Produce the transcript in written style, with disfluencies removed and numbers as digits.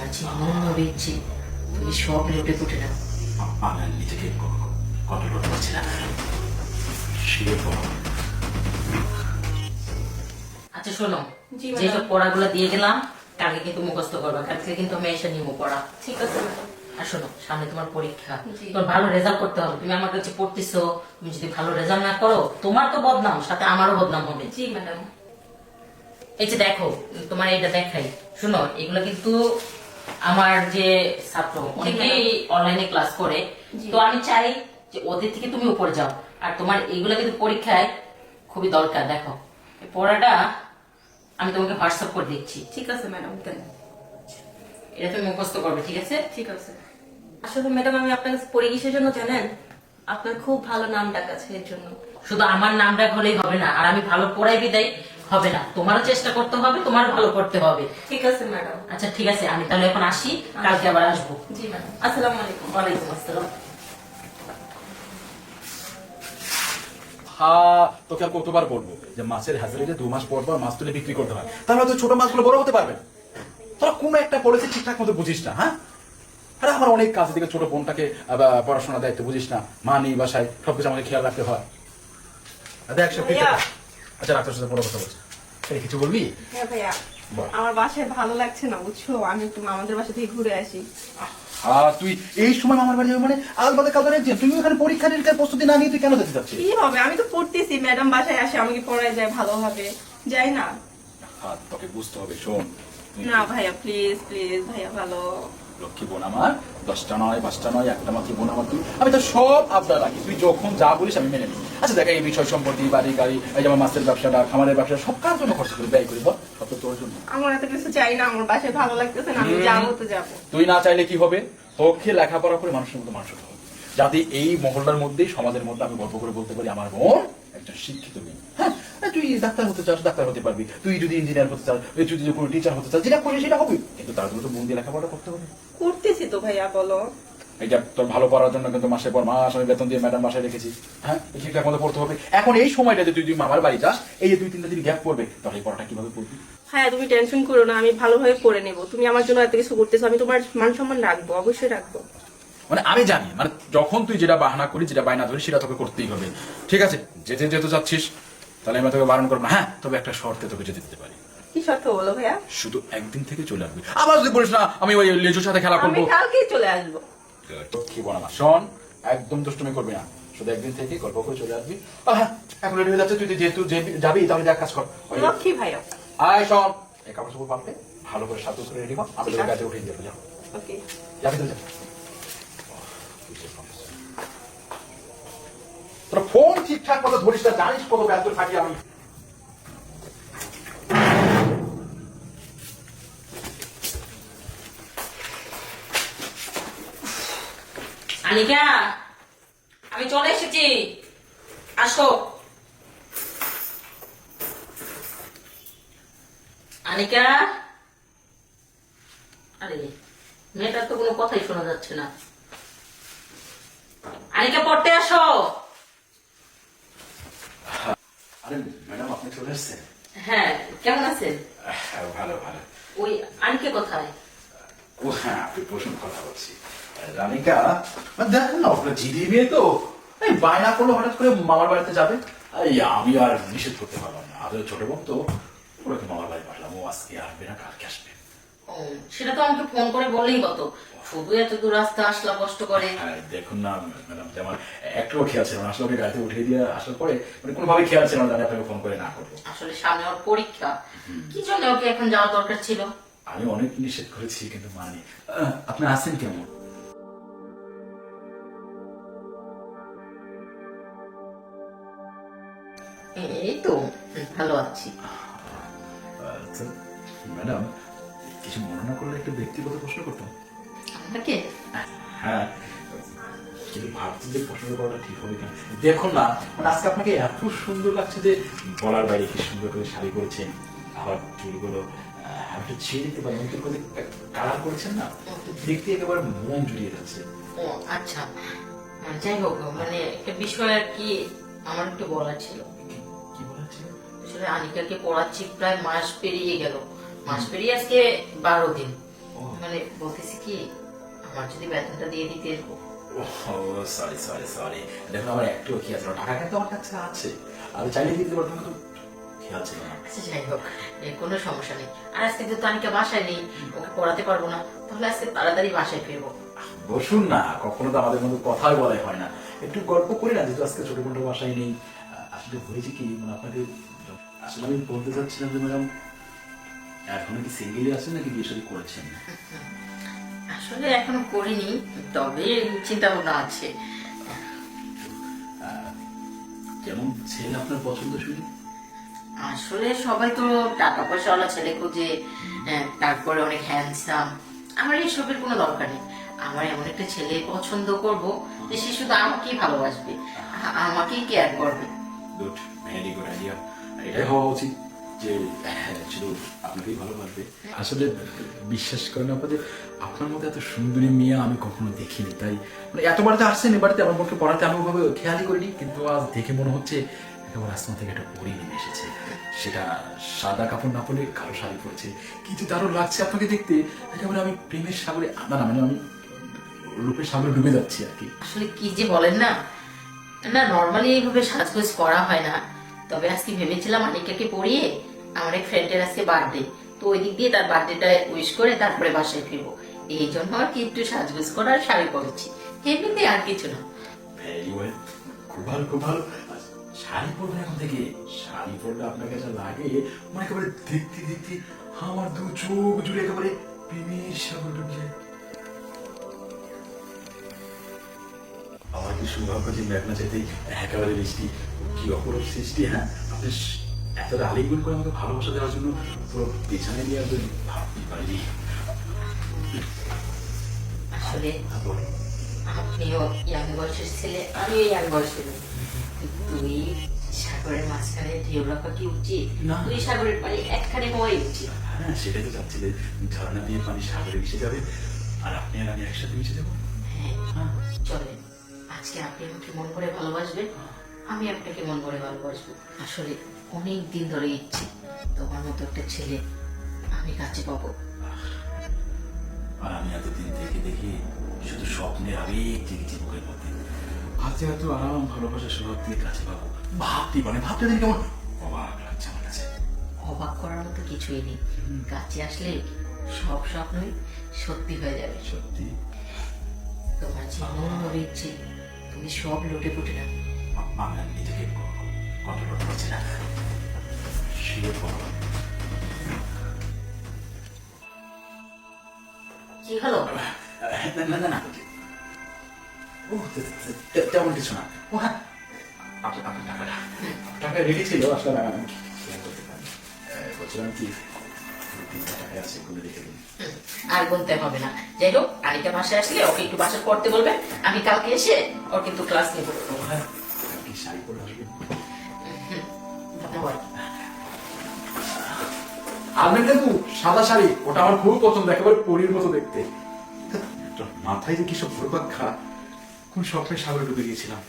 আছি মন বেঁচে তুমি সব লুটে পুটে না। আমি নিজেকে কন্ট্রোল করতে পারছি না। শুয়ে পড়ো। আচ্ছা শোনো, যেসব পড়াগুলো দিয়ে গেলাম কালকে কিন্তু মুখস্থ করবা, কালকে কিন্তু আমি এসে নিবো পড়া। ঠিক আছে আর শোনো, সামনে তোমার পরীক্ষা, তোমার ভালো রেজাল্ট করতে হবে। তুমি আমার কাছে পড়তেছো, তুমি যদি ভালো রেজাল্ট না করো তোমার তো বদনাম, সাথে আমারও বদনাম হবে। জি ম্যাডাম। এই যে দেখো, তোমার এটা দেখাই, শোনো এগুলো কিন্তু আমার যে ছাত্র অনেকেই অনলাইনে ক্লাস করে, তো আমি চাই যে ওদের থেকে তুমি উপরে যাও। আর তোমার এইগুলো কিন্তু পরীক্ষায় খুবই দরকার। দেখো এই পড়াটা আমি তোমাকে হোয়াটসঅ্যাপ করে দিচ্ছি, ঠিক আছে ম্যাডাম, দেন। এটা তুমি মুখস্থ করবে, ঠিক আছে? ঠিক আছে। আসলে ম্যাডাম আমি আপনার কাছে পড়ে কিসের জন্য জানেন? আপনার খুব ভালো নাম ডাক আছে এর জন্য। শুধু আমার নাম ডাক হলেই হবে না, আর আমি ভালো পড়াই বিদায় হবে না, তোমারও চেষ্টা করতে হবে, তোমার ভালো করতে হবে। ঠিক আছে ম্যাডাম। আচ্ছা ঠিক আছে, আমি তাহলে এখন আসি, কালকে আবার আসবো। জি ম্যাডাম, আসসালামু আলাইকুম। ওয়ালাইকুম আসসালাম। তোকে আর কতবার বলবো যে মাছের হাজারিতে 2 মাস পর পর মাছ তুলে বিক্রি করতে হয়, তাহলে তো ছোট মাছগুলো বড় হতে পারবে। তোরা কোনো একটা পলিসি ঠিকঠাক মতো বুঝিস না। হ্যাঁ, আরে আমার অনেক কাজ থেকে ছোট বোনটাকে পড়াশোনার দায়িত্ব বুঝিস না, মা নেই বাসায়, সবকিছু আমাকে খেয়াল রাখতে হয়। দেখ সব ঠিক আছে। আচ্ছা রাখ, তোর সাথে বড় কথা বলছি। এই কিছু বলবি? হ্যাঁ ভাইয়া, বল। আমার বাসায় ভালো লাগছে না বুঝছো, আমি একটু আমাদের বাসা থেকে ঘুরে আসি। তুই এই সময় আমার বাড়ি যাবি মানে আলবাদে কাল ধরে তুই ওখানে পরীক্ষা নিরীক্ষার প্রস্তুতি না নিয়ে তুই কেন যেতে চাচ্ছিস? কি হবে, আমি তো পড়তেছি, ম্যাডাম বাসায় আসে আমাকে পড়ায় যায় ভালোভাবে, যাই না। তোকে বুঝতে হবে, শোন। না ভাইয়া, প্লিজ প্লিজ ভাইয়া, ভালো। লক্ষ্মী বোন আমার, 10টা নয় 5টা নয়, একটা মাত্র বোন আমার তুই। আমি তো সব আবদার রাখি, তুই যখন যা বলিস আমি মেনে নিই। আচ্ছা দেখ, এই বিষয় সম্পত্তি, বাড়ি গাড়ি, এই যেমন মাছের ব্যবসাটা, খামারের ব্যবসা, সব কার জন্য খরচ করি, ব্যয় করি, বল সব তো তোর জন্য। আমার এত কিছু চাই না, আমার বাসায় ভালো লাগতেছে না, আমি যাবো তো যাবো। তুই না চাইলে কি হবে? তোকে লেখাপড়া করে মানুষের মতো মানুষ হতে হবে, যাতে এই মহল্লার মধ্যেই, সমাজের মধ্যে আমি গল্প করে বলতে পারি আমার বোন একজন শিক্ষিত মেয়ে। হ্যাঁ, তুই ডাক্তার হতে চাস ডাক্তার হতে পারবি, তুই যদি ইঞ্জিনিয়ার হতে চাস, তুই যদি কোনো টিচার হতে চাস, যেটা করি সেটা হবে, কিন্তু তার জন্য তো মন দিয়ে লেখাপড়া করতে হবে। করতেছি তো ভাইয়া, বলো। এটা তোর ভালো করার জন্য কিন্তু মাসের পর মাস আমি বেতন দিয়ে ম্যাডাম বাসায় রেখেছি। হ্যাঁ, ঠিকঠাক মতো পড়তে হবে। এখন এই সময়টাতে তুই মামার বাড়ি যাস, এই যে 2-3টা দিন গ্যাপ পড়বে, তাহলে এই পড়াটা কিভাবে পড়বি? হ্যাঁ, তুমি টেনশন করো না, আমি ভালোভাবে পড়ে নেবো। তুমি আমার জন্য এত কিছু করতেছো, আমি তোমার মান সম্মান রাখবো, অবশ্যই রাখবো। মানে আমি জানি, মানে যখন তুই যেটা বাহানা করি, যেটা বায়না ধরি, সেটা তোকে করতেই হবে। ঠিক আছে, যেতে যাচ্ছিস, তাহলে আমি তোকে বারণ করবো না। হ্যাঁ, তবে একটা শর্তে তোকে যেতে দিতে পারি। কি শর্ত বলো ভাইয়া? শুধু একদিন থেকে চলে আসবি। আবার যদি বলিস না আমি ওই লেজুর সাথে খেলা আমি করবো, কালকেই চলে আসবো। কি বলা না, শোন, একদম দুষ্টুমি করবি না, শুধু একদিন থেকে গল্প করে চলে আসবি। হ্যাঁ, এখন রেডি হয়ে যাচ্ছে, তুই যেহেতু যাবি, তাহলে এক কাজ কর, ওই লক্ষ্মী ভাইয়া। আয় শোন, এই কাপড় চোপড় পাল্টে ভালো করে সাথে করে রেডি কর, আমি তোকে গাড়িতে উঠিয়ে দিয়ে যাবো। ওকে। যাবি তো যা। তোর ফোন ঠিকঠাক মতো ধরিস না, জানিস কত ব্যস্ত থাকি আমি। আনিকা, আমি চলে এসেছি, আসো। আনিকা, আরে মেয়েটার তো কোনো কথাই শোনা যাচ্ছে না। আনিকা, পড়তে আসো। আরে ম্যাডাম, আপনি চলে এসেছেন? হ্যাঁ, কেমন আছেন? ভালো ভালো। ওই আনিকা কোথায়? ও হ্যাঁ, আপনি প্রশ্ন কথা বলছি। রানিকা, দেখেন না, আপনার জিডি মেয়ে তো, এই বায়না করলো হঠাৎ করে মামার বাড়িতে যাবে। এই আমি আর নিষেধ করতে পারলাম না, আপনাদের ছোট বোন তো, ওরা তো মামার বাড়ি পাঠালাম, ও আজকে আসবে না কালকে আসবে। ও, সেটা তো আমাকে ফোন করে বললেই কত, শুধু এত দূর রাস্তা আসলাম কষ্ট করে। দেখুন না ম্যাডাম, যে আমার একটুও খেয়াল ছিল না, আসলে ওকে গাড়িতে উঠিয়ে দিয়ে আসার পরে মানে কোনোভাবে খেয়াল ছিল না, জানি আপনাকে ফোন করে না করবো। আসলে সামনে ওর পরীক্ষা, কি জন্য ওকে এখন যাওয়া দরকার ছিল। আমি অনেক নিষেধ করেছি কিন্তু মানি। আপনি আছেন কেমন? এই তো ভালো আছি। ম্যাডাম, কিছু মনে না করলে একটু ব্যক্তিগত প্রশ্ন করতাম। আপনাকে? হ্যাঁ, কিন্তু ভাবছি যে প্রশ্ন করাটা ঠিক হবে কিনা। দেখুন না, মানে আজকে আপনাকে এত সুন্দর লাগছে যে বলার বাইরে, কি সুন্দর করে শাড়ি করেছেন, আবার চুলগুলো একটু ছিঁড়ে দিতে পারেন, নতুন করে কালার করেছেন না, দেখতে একেবারে মন জুড়িয়ে যাচ্ছে। ও আচ্ছা, যাই হোক, মানে একটা বিষয় আর কি আমার একটু বলার ছিল। কি বলার ছিল? আসলে আনিকাকে পড়াচ্ছি প্রায় মাস পেরিয়ে গেল, মাস পেরিয়ে আজকে 12 দিন। মানে বলতেছি কি, আমার যদি বেতনটা দিয়ে দিতে ও সরি সরি সরি, দেখুন আমার একটু খেয়াল ছিল, টাকা কিন্তু আমার কাছে আছে, আমি চাইলে দিতে পারতাম, কিন্তু খেয়াল ছিল না। আচ্ছা যাই হোক, কোনো সমস্যা নেই। আর আজকে যেহেতু তানিকা বাসায় নেই, ওকে পড়াতে পারবো না, তাহলে আজকে তাড়াতাড়ি বাসায় ফিরবো। বসুন না, কখনো তো আমাদের মধ্যে কথাই বলাই হয় না, একটু গল্প করি না, যেহেতু আজকে ছোট বোনটা বাসায় নেই। আসলে হয়েছে কি, মানে আপনাকে আসলে আমি বলতে চাচ্ছিলাম যে ম্যাডাম, এখনো কি সিঙ্গেলই আছেন নাকি বিয়ে শাদী করেছেন? আসলে এখনো করিনি, তবে চিন্তা ভাবনা আছে। কেমন ছেলে আপনার পছন্দ শুনি? আসলে সবাই তো টাকা পয়সাওয়ালা ছেলে খুঁজে, তারপরে অনেক হ্যান্ডসাম। আমার এইসবের কোনো দরকার নেই। আমার এমন একটা ছেলে পছন্দ করব যে সে শুধু আমাকেই ভালোবাসবে, আমাকেই কেয়ার করবে। Good, very good idea. এটাই হওয়া উচিত, যে শুধু আপনাকেই ভালোবাসবে। আসলে বিশ্বাস করেন আপা, যে আপনার মতো এত সুন্দরী মেয়ে আমি কখনো দেখিনি, তাই মানে এতবারে তো আসছেন, এবারে আমার বোনকে পড়াতে আমি ওভাবে খেয়ালই করিনি, কিন্তু আজ দেখে মনে হচ্ছে একেবারে আসমান থেকে একটা পরি নেমে এসেছে। সেটা সাদা কাপড় না পরে কালো শাড়ি পরেছে, কিন্তু দারুণ লাগছে আপনাকে দেখতে, একেবারে আমি প্রেমের সাগরে, না মানে আমি রূপের সাগরে ডুবে যাচ্ছি আর কি। আসলে কি যে বলেন না, না নর্মালি এইভাবে সাজগোজ করা হয় না। তবে আজকে ভেবেছিলাম আনিকাকে পড়িয়ে, আমার এক ফ্রেন্ডের আজকে বার্থডে, তো ওই দিক দিয়ে তার বার্থডেটা উইশ করে তারপরে বাসায় ফিরবো, এই জন্য আর কি একটু সাজগোজ করার শাড়ি পরেছি, এমনিতে আর কিছু না। ভেরি ওয়েল, খুব ভালো খুব ভালো। শাড়ি পরবেন এখন থেকে, শাড়ি পরলে আপনার কাছে লাগে মানে একেবারে দেখতে দেখতে আমার দু চোখ জুড়ে একেবারে প্রেমের সাগর ডুবে যায়। আমার কি সৌভাগ্য যে মেঘনা চাইতেই একেবারে বৃষ্টি, কি অপরূপ সৃষ্টি। হ্যাঁ, আপনি এত আলিঙ্গন করে আমাকে ভালোবাসা দেওয়ার জন্য পুরো পেছনে নিয়ে আসবেন ভাবতেই পারিনি। আসলে আপনিও ইয়াং বয়সের ছেলে, আমিও ইয়াং বয়সের মেয়ে। তুই সাগরের মাঝখানে ঢেউ রাখা কি উচিত? না। তুই সাগরের পানি একখানে হওয়াই উচিত। হ্যাঁ, সেটাই তো চাচ্ছি, যে ঝর্ণা দিয়ে পানি সাগরে মিশে যাবে, আর আপনি আর আমি একসাথে মিশে যাবো। হ্যাঁ, চলে আজকে আপনি আমাকে মন করে ভালোবাসবেন, আমি আপনাকে মন করে ভালোবাসবো। আসলে অনেক দিন ধরে ইচ্ছে তোমার মতো একটা ছেলে আমি কাছে পাবো। আর আমি এতদিন থেকে দেখি শুধু স্বপ্নের আবেগ জেগেছি বুকের মধ্যে, হাতে এত আরাম ভালোবাসা স্বভাব দিয়ে কাছে পাবো, ভাবতে দিন কেমন অবাক লাগছে আমার কাছে। অবাক করার মতো কিছুই নেই, কাছে আসলে সব স্বপ্নই সত্যি হয়ে যাবে। সত্যি তোমার যে মনে ইচ্ছে তুমি সব লুটে পুটে না। আমি আর নিজেকে কন্ট্রোল করতে পারছি না। শিওর ভগবান। কি হলো? না না না না, ও তেমন কিছু না। ও হ্যাঁ, আপনার টাকাটা, টাকা রেডি ছিল, আসলে আমি খেয়াল করতে পারি। বলছিলাম কি, 3 টাকা আছে, গুলো রেখে দিন। আর গুনতে হবে না। যাই হোক, আনিকা বাসায় আসলে ওকে একটু বাসা করতে বলবে, আমি কালকে এসে ওর কিন্তু ক্লাস নেবো। হ্যাঁ, কি শাড়ি পরে আসবেন? ধন্যবাদ। আনবেন কিন্তু সাদা শাড়ি, ওটা আমার খুব পছন্দ, একেবারে পরীর মতো দেখতে। মাথায় যে কি সব ঘুরপাক খা, কোন স্বপ্নের সাগরে ডুবে গিয়েছিলাম।